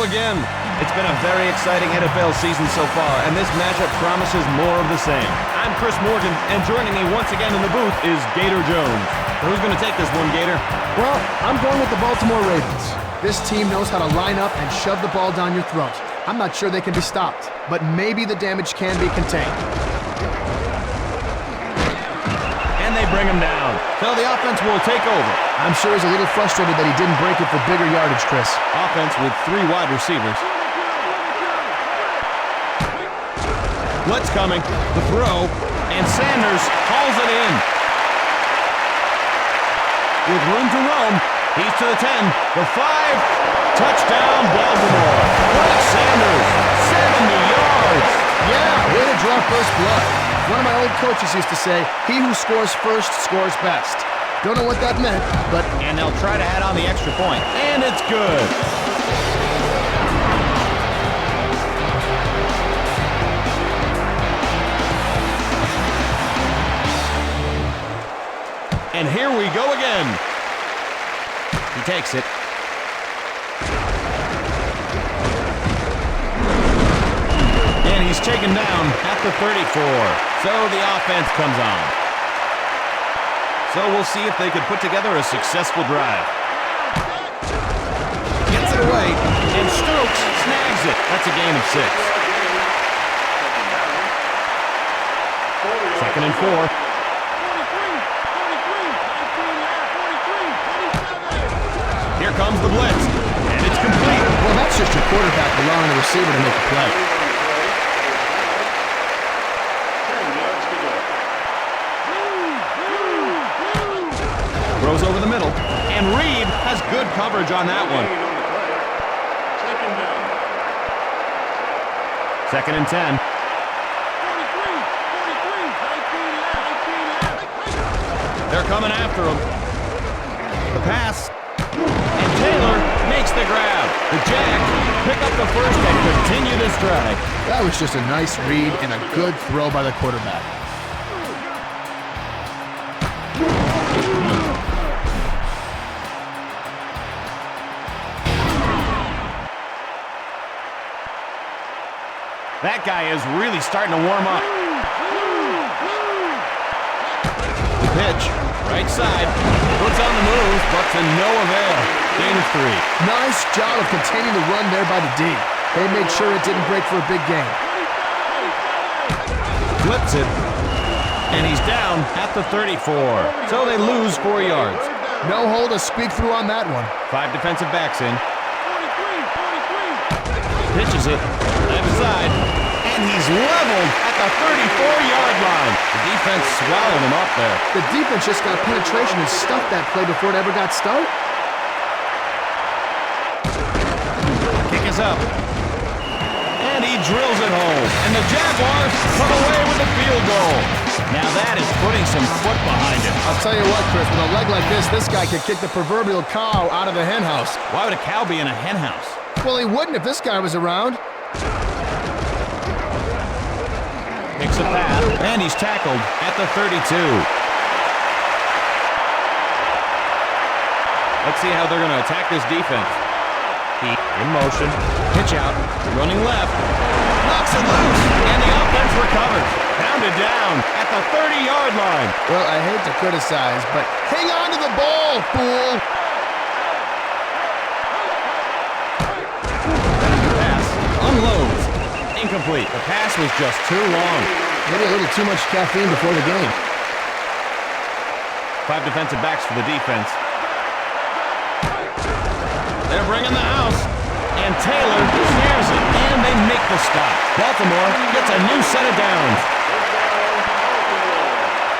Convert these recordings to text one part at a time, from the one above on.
again. It's been a very exciting NFL season so far, and this matchup promises more of the same. I'm Chris Morgan, and joining me once again in the booth is Gator Jones. Who's going to take this one, Gator? Well, I'm going with the Baltimore Ravens. This team knows how to line up and shove the ball down your throat. I'm not sure they can be stopped, but maybe the damage can be contained. And they bring him down. So the offense will take over. I'm sure he's a little frustrated that he didn't break it for bigger yardage, Chris. Offense with 3 wide receivers. Blitz coming, the throw, and Sanders hauls it in. With room to roam, he's to the 10, the 5, touchdown Baltimore. Blitz Sanders, 70 yards. Yeah, way to draw first blood. One of my old coaches used to say, he who scores first scores best. Don't know what that meant, but... And they'll try to add on the extra point, and it's good. And here we go again. He takes it. And he's taken down at the 34. So the offense comes on. So we'll see if they could put together a successful drive. Gets it away, and Stokes snags it. That's a gain of 6. 2nd and 4. Here comes the blitz, and it's complete. Well, that's just your quarterback allowing the receiver to make a play. Throws over the middle, and Reed has good coverage on that one. 2nd and 10. They're coming after him. The pass. And Taylor makes the grab. The Jags pick up the first and continue this drive. That was just a nice read and a good throw by the quarterback. That guy is really starting to warm up. The pitch, right side, puts on the move, but to no avail. Gain of 3. Nice job of containing the run there by the D. They made sure it didn't break for a big gain. Flips it, and he's down at the 34. So they lose 4 yards. No hole to speak through on that one. 5 defensive backs in. Pitches it, left side, and he's leveled at the 34-yard line. The defense swallowed him up there. The defense just got penetration and stuffed that play before it ever got started. Kick is up. And he drills it home. And the Jaguars come away with the field goal. Now that is putting some foot behind it. I'll tell you what, Chris, with a leg like this guy could kick the proverbial cow out of the hen house. Why would a cow be in a hen house? Well, he wouldn't if this guy was around. Picks a pass, and he's tackled at the 32. Let's see how they're going to attack this defense. He in motion, pitch out, running left, knocks it loose, and the offense recovers. Pounded down at the 30-yard line. Well, I hate to criticize, but hang on to the ball, fool! Pass unloads. Incomplete. The pass was just too long. Maybe a little too much caffeine before the game. 5 defensive backs for the defense. They're bringing the house. And Taylor snares it. And they make the stop. Baltimore gets a new set of downs.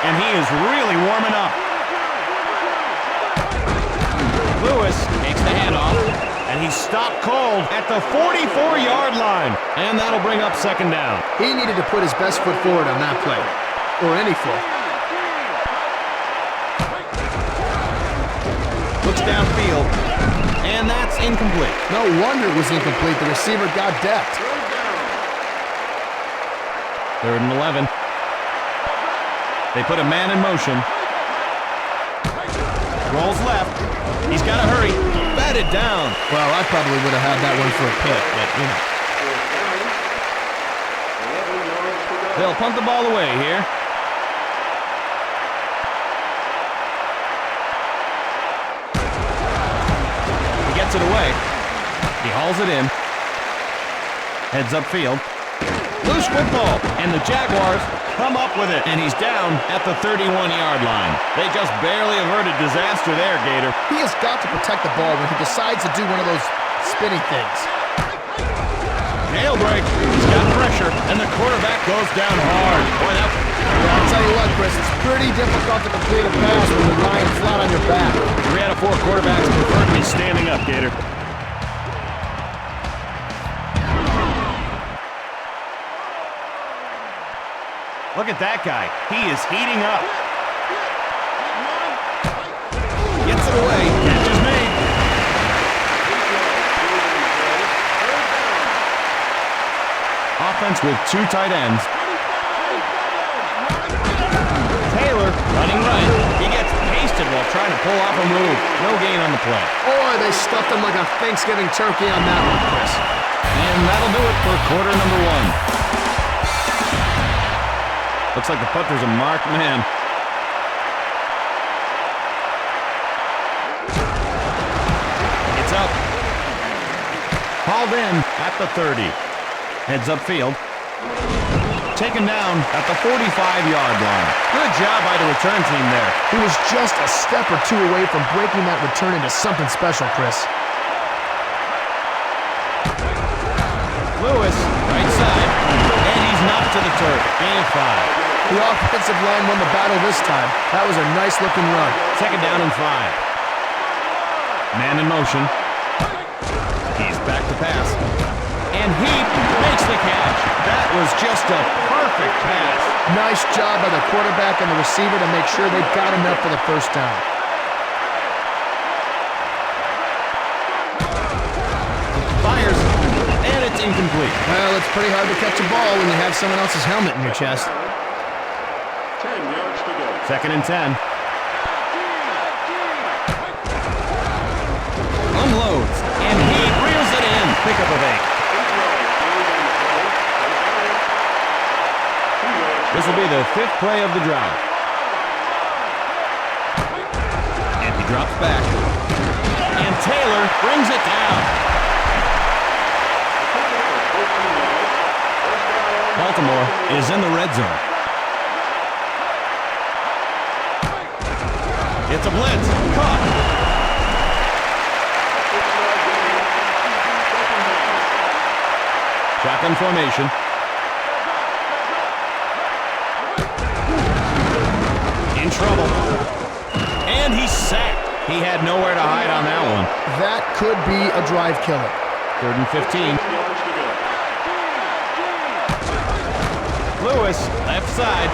And he is really warming up. Lewis takes the handoff. And he's stopped cold at the 44-yard line. And that'll bring up 2nd down. He needed to put his best foot forward on that play. Or any foot. Looks downfield. And that's incomplete. No wonder it was incomplete. The receiver got decked. 3rd and 11. They put a man in motion. Rolls left. He's got to hurry. Bad batted down. Well, I probably would have had that one for a pick, but, you know. They'll punt the ball away here. He gets it away. He hauls it in. Heads upfield. Loose football, and the Jaguars come up with it, and he's down at the 31-yard line. They just barely averted disaster there, Gator. He has got to protect the ball when he decides to do one of those spinny things. Jailbreak. He's got pressure, and the quarterback goes down hard. Boy, that... Yeah, I'll tell you what, Chris, it's pretty difficult to complete a pass when you're lying flat on your back. 3 out of 4 quarterbacks prefer to be standing up, Gator. Look at that guy. He is heating up. Gets it away. Catch is made. Offense with 2 tight ends. Taylor running right. He gets pasted while trying to pull off a move. No gain on the play. Boy, they stuffed him like a Thanksgiving turkey on that one, Chris. And that'll do it for quarter number 1. Looks like the punter's a marked man. It's up. Hauled in at the 30. Heads upfield. Taken down at the 45-yard line. Good job by the return team there. He was just a step or 2 away from breaking that return into something special, Chris. Lewis, right side. And he's knocked to the turf. Gain of 5. The offensive line won the battle this time. That was a nice-looking run. Second down and 5. Man in motion. He's back to pass. And he makes the catch. That was just a perfect pass. Nice job by the quarterback and the receiver to make sure they got enough for the first down. Fires, and it's incomplete. Well, it's pretty hard to catch a ball when you have someone else's helmet in your chest. 10 yards to go. Second and 10. Unloads, and he reels it in. Pickup of 8. This will be the 5th play of the drive. And he drops back. And Taylor brings it down. Baltimore is in the red zone. It's a blitz. Caught. Shotgun formation. In trouble. And he's sacked. He had nowhere to hide on that one. That could be a drive killer. 3rd and 15. Lewis, left side.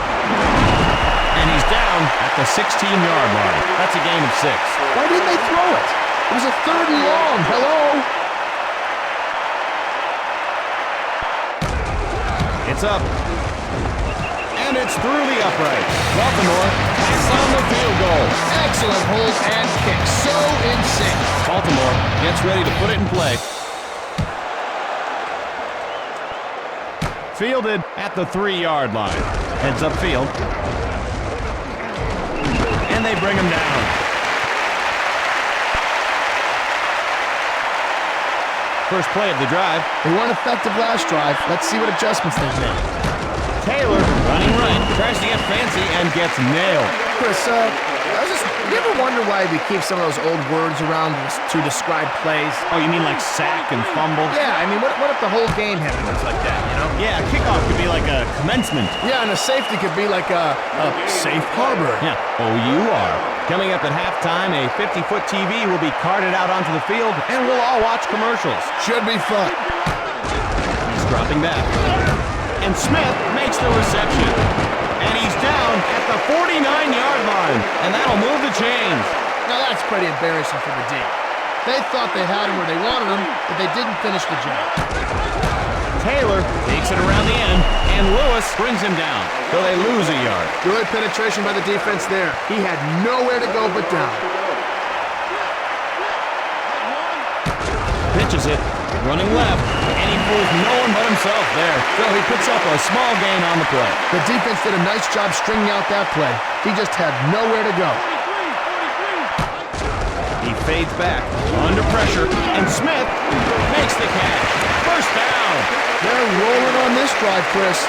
And he's down at the 16-yard line. That's a gain of 6. Why didn't they throw it? It was a 3rd and long. Hello? It's up. And it's through the upright. Baltimore is on the field goal. Excellent hold and kick. So in sync. Baltimore gets ready to put it in play. Fielded at the 3-yard line. Heads upfield. And they bring him down. First play of the drive. They weren't effective last drive. Let's see what adjustments they've made. Taylor, running right, tries to get fancy and gets nailed. Chris, you ever wonder why we keep some of those old words around to describe plays? Oh, you mean like sack and fumble? Yeah, I mean, what if the whole game had words like that, you know? Yeah, a kickoff could be like a commencement. Yeah, and a safety could be like a safe harbor. Yeah, oh, you are. Coming up at halftime, a 50-foot TV will be carted out onto the field, and we'll all watch commercials. Should be fun. He's dropping back. And Smith makes the reception. And he's down at the 49-yard line. And that'll move the chains. Now that's pretty embarrassing for the D. They thought they had him where they wanted him, but they didn't finish the job. Taylor takes it around the end, and Lewis brings him down. So they lose a yard. Good penetration by the defense there. He had nowhere to go but down. pitches it, running left, and he fools no one but himself there. So he picks up a small gain on the play. The defense did a nice job stringing out that play. He just had nowhere to go. He fades back, under pressure, and Smith makes the catch. First down. They're rolling on this drive, Chris.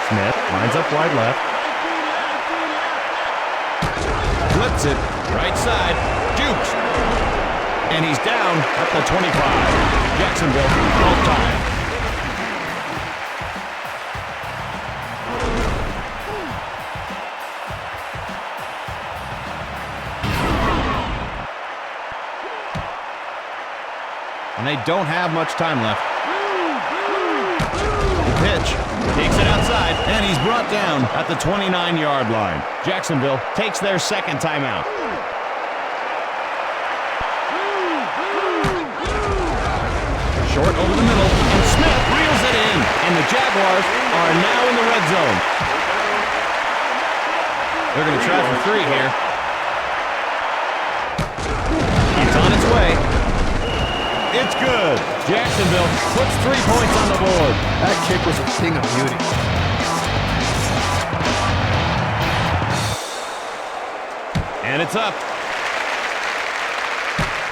Smith lines up wide left. Blitz it, right side, Dukes. And he's down at the 25. Jacksonville, full time. And they don't have much time left. The pitch takes it outside, and he's brought down at the 29-yard line. Jacksonville takes their second timeout. Short over the middle, and Smith reels it in. And the Jaguars are now in the red zone. They're going to try for 3 here. It's on its way. It's good. Jacksonville puts 3 points on the board. That kick was a thing of beauty. And it's up.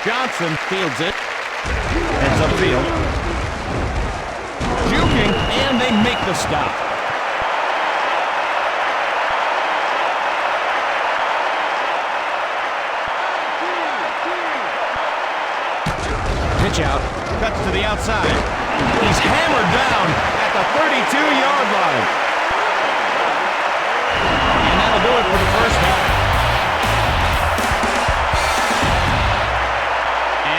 Johnson fields it. Heads upfield. Juking, and they make the stop. Pitch out, cuts to the outside. He's hammered down at the 32-yard line. And that'll do it for the first half.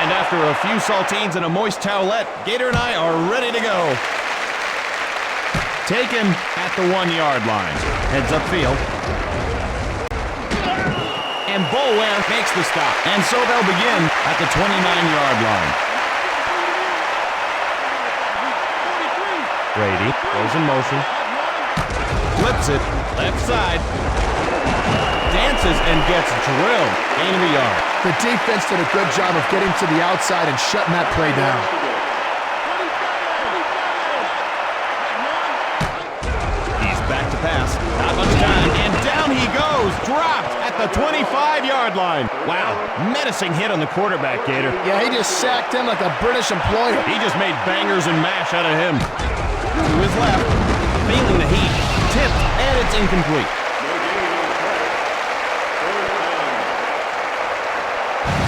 And after a few saltines and a moist towelette, Gator and I are ready to go. Taken at the 1-yard line. Heads upfield. And Bolware makes the stop. And so they'll begin at the 29-yard line. Brady goes in motion. Flips it, left side. Dances and gets drilled. Gain of a yard. The defense did a good job of getting to the outside and shutting that play down. He's back to pass. Not much time. And down he goes. Dropped at the 25-yard line. Wow. Menacing hit on the quarterback, Gator. Yeah, he just sacked him like a British employer. He just made bangers and mash out of him. To his left. Feeling the heat. Tipped. And it's incomplete.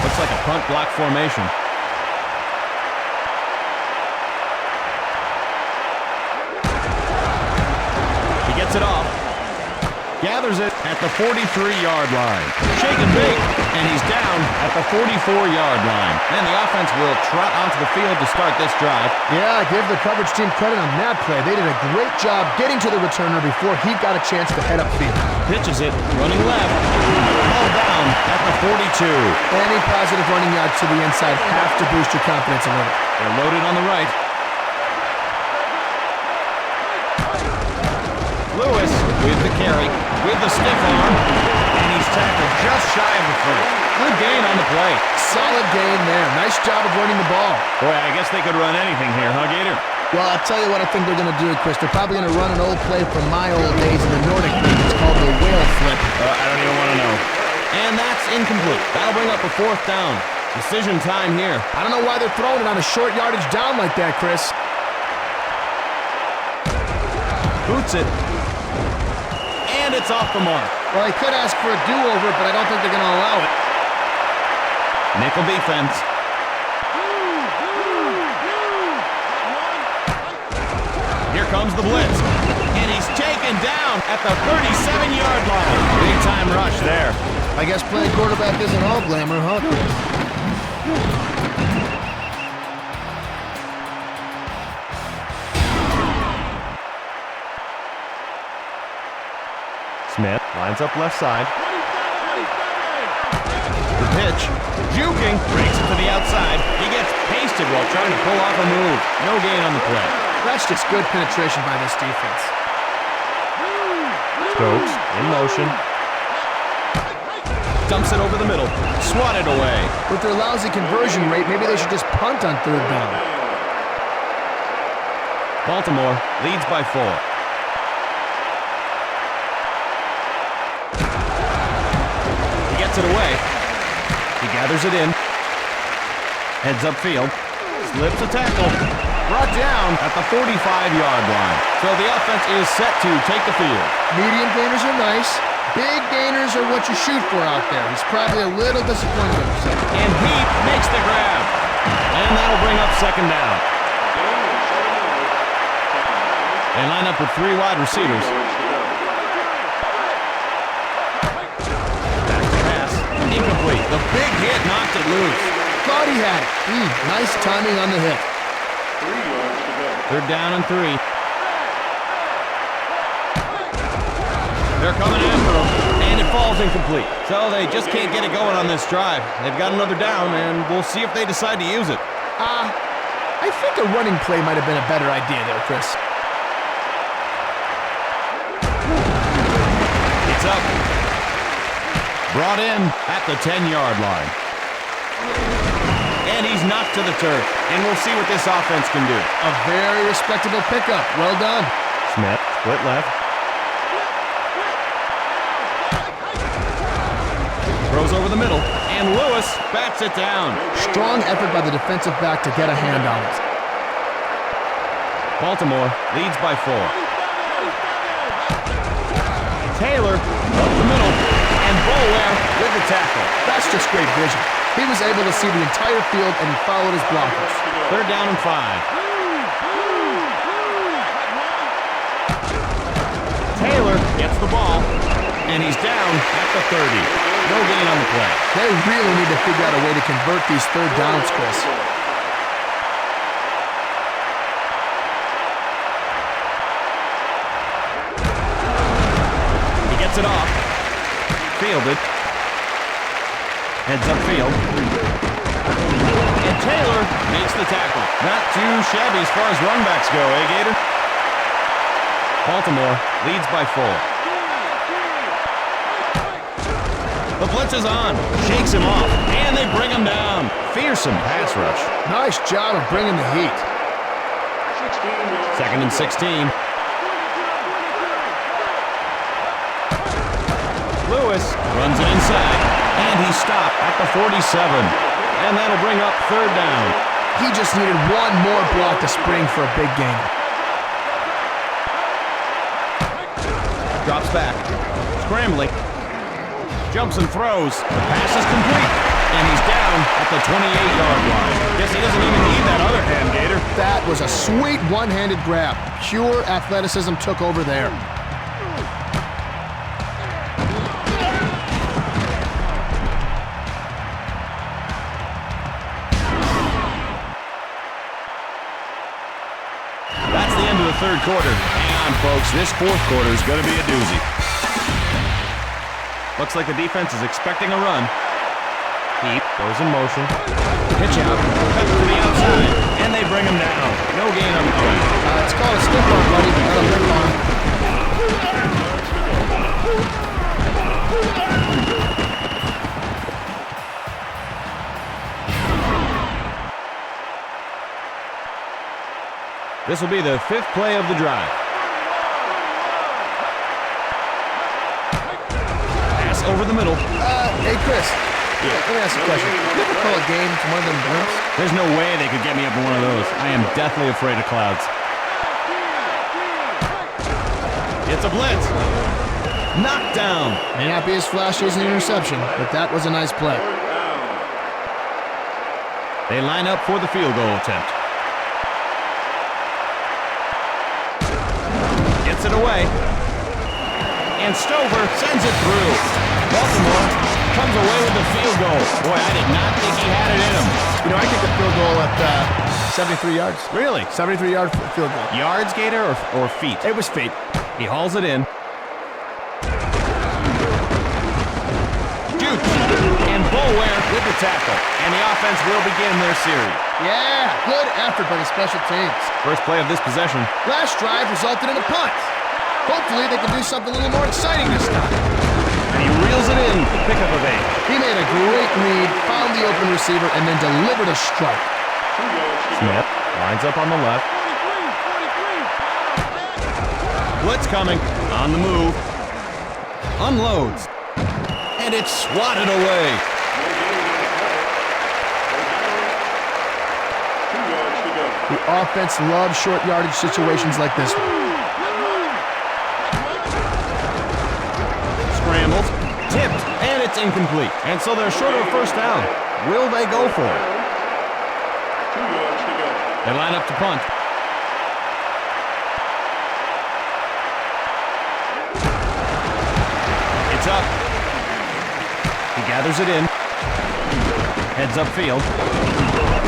Looks like a punt block formation. He gets it off. Gathers it at the 43-yard line. Shake and bake, and he's down at the 44-yard line. And the offense will trot onto the field to start this drive. Yeah, give the coverage team credit on that play. They did a great job getting to the returner before he got a chance to head upfield. Pitches it, running left. Ball down at the 42. Any positive running yards to the inside have to boost your confidence a little. They're loaded on the right. Lewis with the carry, with the stiff arm, and he's tackled just shy of the first. Good gain on the play. Solid gain there. Nice job of running the ball. Boy, I guess they could run anything here, huh, Gator? Well, I'll tell you what I think they're going to do, Chris. They're probably going to run an old play from my old days in the Nordic League. It's called the whale flip. I don't even want to know. And that's incomplete. That'll bring up a 4th down. Decision time here. I don't know why they're throwing it on a short yardage down like that, Chris. Boots it. And it's off the mark. Well, he could ask for a do-over, but I don't think they're going to allow it. Nickel defense. Here comes the blitz. And he's taken down at the 37-yard line. Big time rush there. I guess playing quarterback isn't all glamour, huh, Chris? Smith lines up left side. The pitch. Juking. Breaks it to the outside. He gets pasted while trying to pull off a move. No gain on the play. That's just good penetration by this defense. Stokes in motion. Dumps it over the middle. Swatted away. With their lousy conversion rate, maybe they should just punt on third down. Baltimore leads by 4. He gets it away. He gathers it in. Heads upfield. Slips a tackle. Brought down at the 45-yard line. So the offense is set to take the field. Medium gainers are nice. Big gainers are what you shoot for out there. He's probably a little disappointed with himself. And he makes the grab. And that'll bring up second down. They line up with 3 wide receivers. Back to pass. Incomplete. The big hit knocked it loose. Thought he had it. Nice timing on the hit. 3 yards to go. Third down and 3. They're coming after him, and it falls incomplete. So they just can't get it going on this drive. They've got another down, and we'll see if they decide to use it. I think a running play might have been a better idea there, Chris. It's up. Brought in at the 10-yard line. And he's knocked to the turf, and we'll see what this offense can do. A very respectable pickup. Well done. Smith, split left. Throws over the middle, and Lewis bats it down. Strong effort by the defensive back to get a hand on it. Baltimore leads by 4. Taylor up the middle, and Bolware with the tackle. That's just great vision. He was able to see the entire field, and he followed his blockers. Third down and 5. Taylor gets the ball, and he's down at the 30. No gain on the play. They really need to figure out a way to convert these third downs, Chris. He gets it off. Fielded. Heads upfield. And Taylor makes the tackle. Not too shabby as far as runbacks go, eh, Gator? Baltimore leads by 4. The blitz is on. Shakes him off. And they bring him down. Fearsome pass rush. Nice job of bringing the heat. 16 yards. Second and 16. Lewis runs it inside. And he's stopped at the 47. And that'll bring up third down. He just needed one more block to spring for a big gain. Drops back. Scrambling. Jumps and throws. The pass is complete. And he's down at the 28-yard line. Guess he doesn't even need that other hand, Gator. That was a sweet one-handed grab. Pure athleticism took over there. That's the end of the third quarter. Hang on, folks. This fourth quarter is going to be a doozy. Looks like the defense is expecting a run. Heap goes in motion. Pitch out. Cut to the outside. And they bring him down. No gain on the play. It's called a stiff arm, buddy. Not a limp arm. This will be the 5th play of the drive. Pass over the middle. Hey, Chris. Yeah. Let me ask you a question. You ever call a game from one of them blimps? There's no way they could get me up in one of those. I am deathly afraid of clouds. It's a blitz. Knocked down. May not be as flashy as an interception, but that was a nice play. They line up for the field goal attempt. Gets it away. And Stover sends it through. Baltimore comes away with the field goal. Boy, I did not think he had it in him. You know, I kicked the field goal at 73 yards. Really? 73-yard field goal. Yards, Gator, or feet? It was feet. He hauls it in. Shoots. And Bolware with the tackle. And the offense will begin their series. Yeah, good effort by the special teams. First play of this possession. Last drive resulted in a punt. Hopefully they can do something a little more exciting this time. And he reels it in. Pick up of 8. He made a great read, found the open receiver, and then delivered a strike. Smith lines up on the left. Blitz coming. On the move. Unloads. And it's swatted away. The offense loves short yardage situations like this one. Scrambles, tipped, and it's incomplete. And so they're short of a first down. Will they go for it? 2 yards to go. They line up to punt. It's up. He gathers it in. Heads upfield.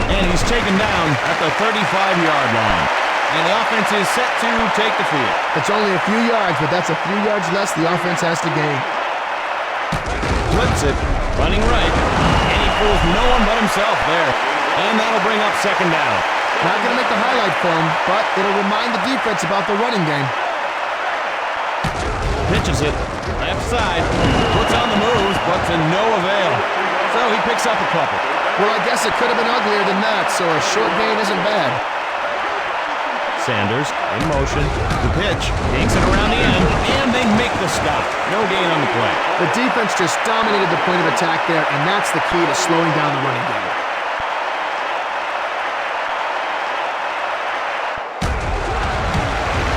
And he's taken down at the 35-yard line. And the offense is set to take the field. It's only a few yards, but that's a few yards less the offense has to gain. Flips it, running right. And he fools no one but himself there. And that'll bring up second down. Not going to make the highlight film, but it'll remind the defense about the running game. Pitches it, left side, puts on the moves, but to no avail. So he picks up a couple. Well, I guess it could have been uglier than that, so a short gain isn't bad. Sanders in motion. The pitch takes it around the end, and they make the stop. No gain on the play. The defense just dominated the point of attack there, and that's the key to slowing down the running game.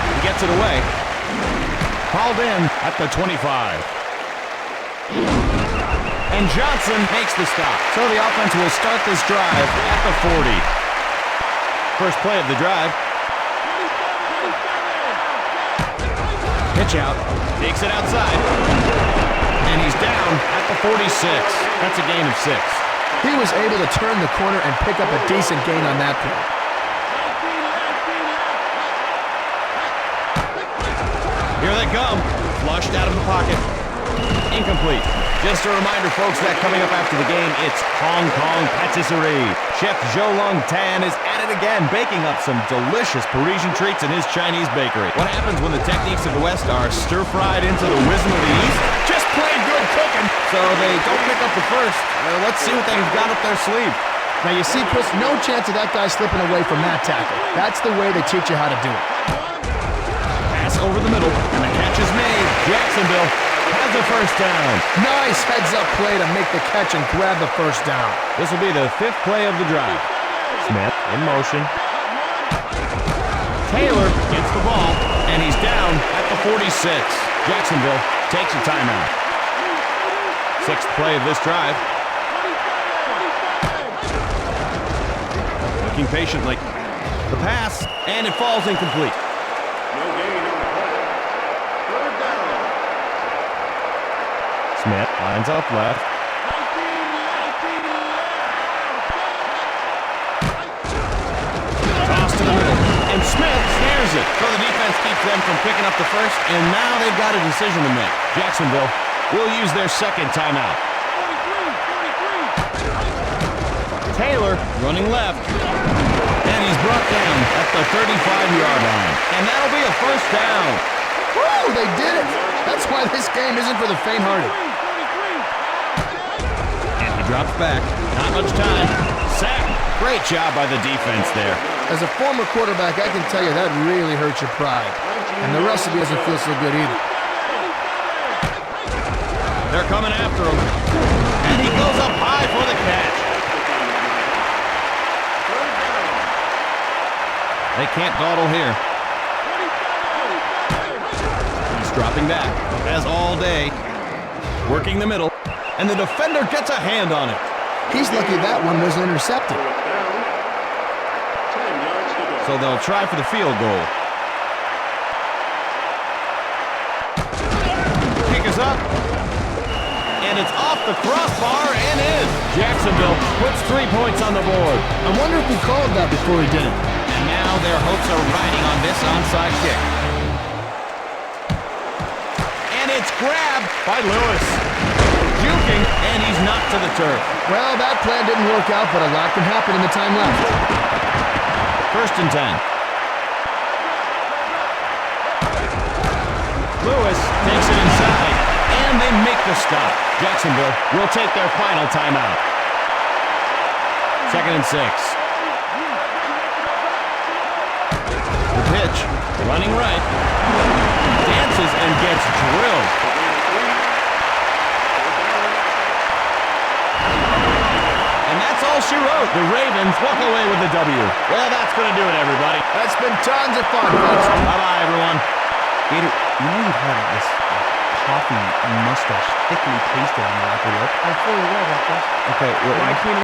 He gets it away. Hauled in at the 25. And Johnson makes the stop. So the offense will start this drive at the 40. First play of the drive. Pitch out. Takes it outside. And he's down at the 46. That's a gain of 6. He was able to turn the corner and pick up a decent gain on that play. Here they come. Flushed out of the pocket. Incomplete. Just a reminder, folks, that coming up after the game, it's Hong Kong Patisserie. Chef Zhou Long Tan is at it again, baking up some delicious Parisian treats in his Chinese bakery. What happens when the techniques of the West are stir-fried into the wisdom of the East? Just plain good cooking. So they don't pick up the first. Let's see what they've got up their sleeve. Now you see, Chris, no chance of that guy slipping away from that tackle. That's the way they teach you how to do it. Pass over the middle, and the catch is made. Jacksonville has the first down. Nice heads-up play to make the catch and grab the first down. This will be the 5th play of the drive. Smith in motion. Taylor gets the ball, and he's down at the 46. Jacksonville takes a timeout. 6th play of this drive. Looking patiently. The pass, and it falls incomplete. No gain on the play. 3rd down. Smith lines up left. Toss to the middle. And Smith snares it. So the defense keeps them from picking up the first, and now they've got a decision to make. Jacksonville will use their second timeout. Taylor running left. And he's brought down at the 35-yard line. And that'll be a first down. Woo, they did it. That's why this game isn't for the faint-hearted. And he drops back. Not much time. Sack. Great job by the defense there. As a former quarterback, I can tell you that really hurts your pride. And the recipe doesn't feel so good either. They're coming after him. And he goes up high for the catch. They can't dawdle here. He's dropping back, as all day. Working the middle, and the defender gets a hand on it. He's lucky that one wasn't intercepted. 10 yards to go. So they'll try for the field goal. Kick is up. And it's off the crossbar and in. Jacksonville puts 3 points on the board. I wonder if he called that before he did it. And now their hopes are riding on this onside kick. And it's grabbed by Lewis. Juking, and he's knocked to the turf. Well, that plan didn't work out, but a lot can happen in the time left. 1st and 10. Lewis takes it inside, and they they make the stop? Jacksonville will take their final timeout. 2nd and 6. The pitch, running right. Dances and gets drilled. And that's all she wrote. The Ravens walk away with the W. Well, that's going to do it, everybody. That's been tons of fun, folks. Bye-bye, everyone. Gator, you know you've had this coffee mustache thickly pasted on your upper lip? I'm fully aware about this. Okay, well, Why can't